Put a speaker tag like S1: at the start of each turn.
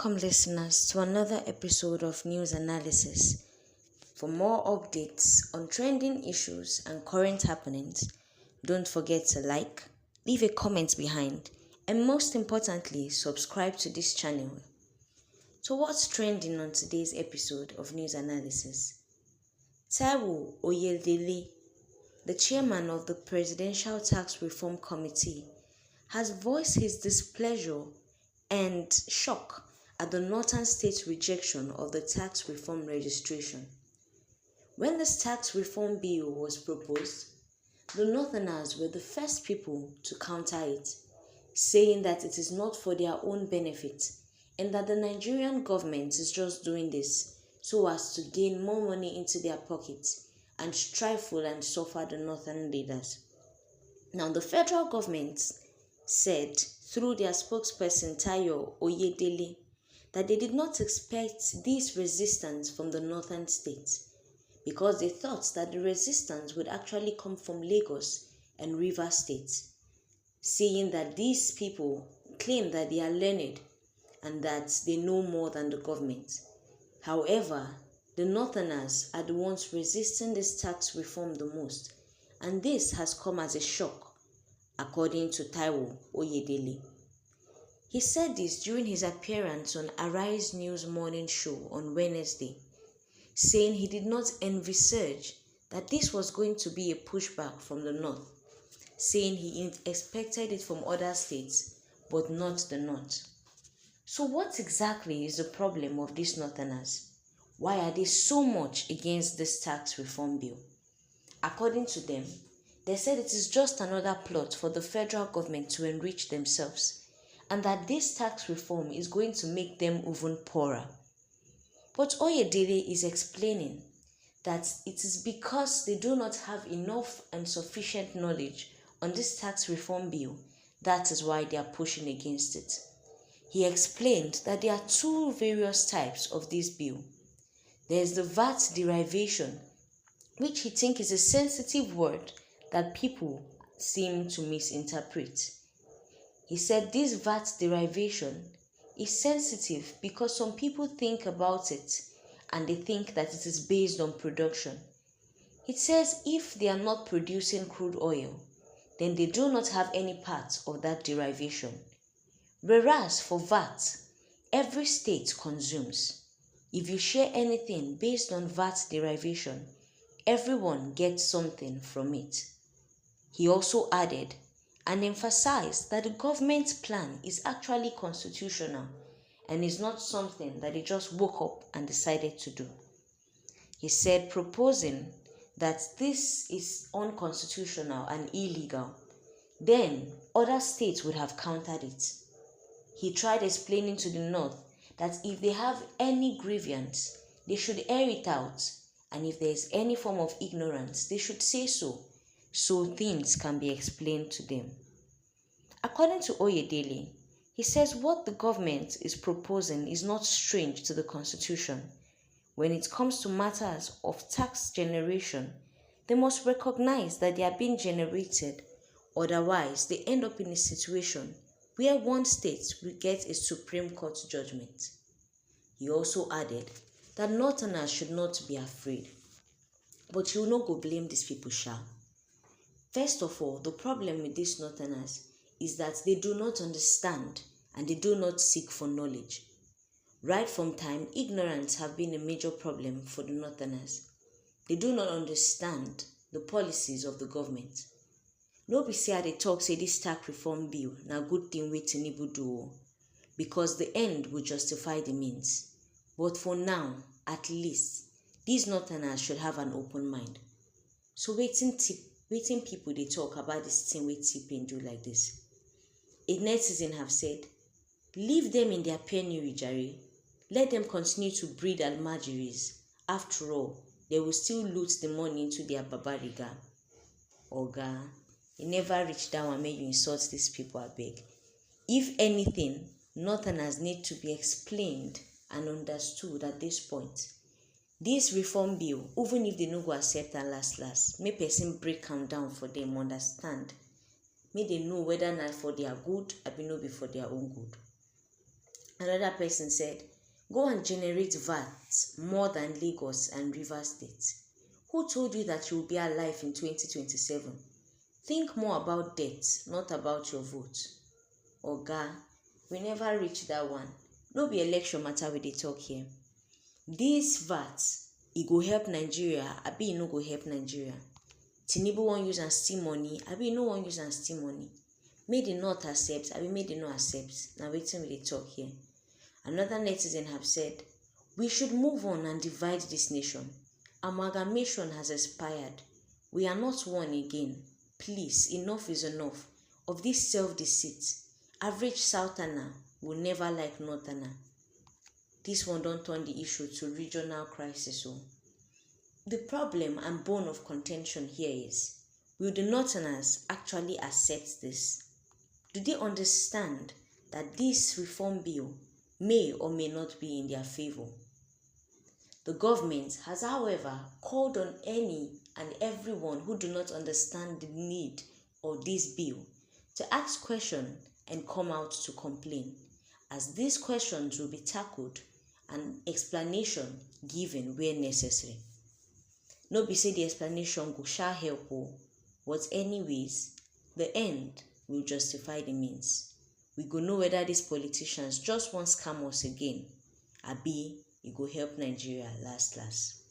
S1: Welcome, listeners, to another episode of News Analysis. For more updates on trending issues and current happenings, don't forget to like, leave a comment behind, and most importantly, subscribe to this channel. So, what's trending on today's episode of News Analysis? Tinubu-Led, the chairman of the Presidential Tax Reform Committee, has voiced his displeasure and shock at the northern state's rejection of the tax reform registration. When this tax reform bill was proposed, the northerners were the first people to counter it, saying that it is not for their own benefit and that the Nigerian government is just doing this so as to gain more money into their pockets and stifle and suffer the northern leaders. Now, the federal government said through their spokesperson Tinubu-Led that they did not expect this resistance from the northern states because they thought that the resistance would actually come from Lagos and Rivers states, saying that these people claim that they are learned and that they know more than the government. However, the northerners are the ones resisting this tax reform the most, and this has come as a shock, according to Tinubu-Led. He said this during his appearance on Arise News morning show on Wednesday, saying he did not envisage that this was going to be a pushback from the north, saying he expected it from other states, but not the north. So what exactly is the problem of these northerners? Why are they so much against this tax reform bill? According to them, they said it is just another plot for the federal government to enrich themselves, and that this tax reform is going to make them even poorer. But Oyedele is explaining that it is because they do not have enough and sufficient knowledge on this tax reform bill, that is why they are pushing against it. He explained that there are two various types of this bill. There is the VAT derivation, which he thinks is a sensitive word that people seem to misinterpret. He said this VAT derivation is sensitive because some people think about it and they think that it is based on production. It says if they are not producing crude oil, then they do not have any part of that derivation. Whereas for VAT, every state consumes. If you share anything based on VAT derivation, everyone gets something from it. He also added and emphasized that the government's plan is actually constitutional and is not something that they just woke up and decided to do. He said proposing that this is unconstitutional and illegal, then other states would have countered it. He tried explaining to the North that if they have any grievance, they should air it out, and if there is any form of ignorance, they should say so things can be explained to them. According to Oyedele, he says what the government is proposing is not strange to the Constitution. When it comes to matters of tax generation, they must recognize that they are being generated, otherwise they end up in a situation where one state will get a Supreme Court judgment. He also added that northerners should not be afraid, but you will not go blame these people, shall. First of all, the problem with these northerners is that they do not understand and they do not seek for knowledge. Right from time, ignorance have been a major problem for the northerners. They do not understand the policies of the government. No be say they talk say this tax reform bill na good thing wey Tinubu do, because the end will justify the means. But for now, at least, these northerners should have an open mind. So waiting people they talk about this thing wey T-Pain do like this. A netizen have said, leave them in their penury, Jare. Let them continue to breed almajiris. After all, they will still loot the money into their babariga. Oga, you never reach down and make you insult these people, I beg. If anything, northerners need to be explained and understood at this point. This reform bill, even if they no go accept and last, make person break am down for them, understand. Make they know whether not for their good or no be for their own good. Another person said, go and generate VAT more than Lagos and Rivers State. Who told you that you will be alive in 2027? Think more about debt, not about your vote. Oga, we never reach that one. No be election matter we dey talk here. This VAT, e go help Nigeria, abi e no go help Nigeria? Tinubu wan use am steal money, abi e no wan use am steal money? Make the North accept, abi make the no accept? Na wetin we dey talk here. Another netizen have said, we should move on and divide this nation. Amalgamation has expired. We are not one again. Please, enough is enough of this self-deceit. Average Southerner will never like Northerner. This one don't turn the issue to regional crisis. The problem and bone of contention here is, will the Northerners actually accept this? Do they understand that this reform bill may or may not be in their favor? The government has, however, called on any and everyone who do not understand the need of this bill to ask questions and come out to complain, as these questions will be tackled and explanation given where necessary. No be say the explanation go sha help but anyways, the end will justify the means. We go know whether these politicians just want scam us again, abi e go help Nigeria last.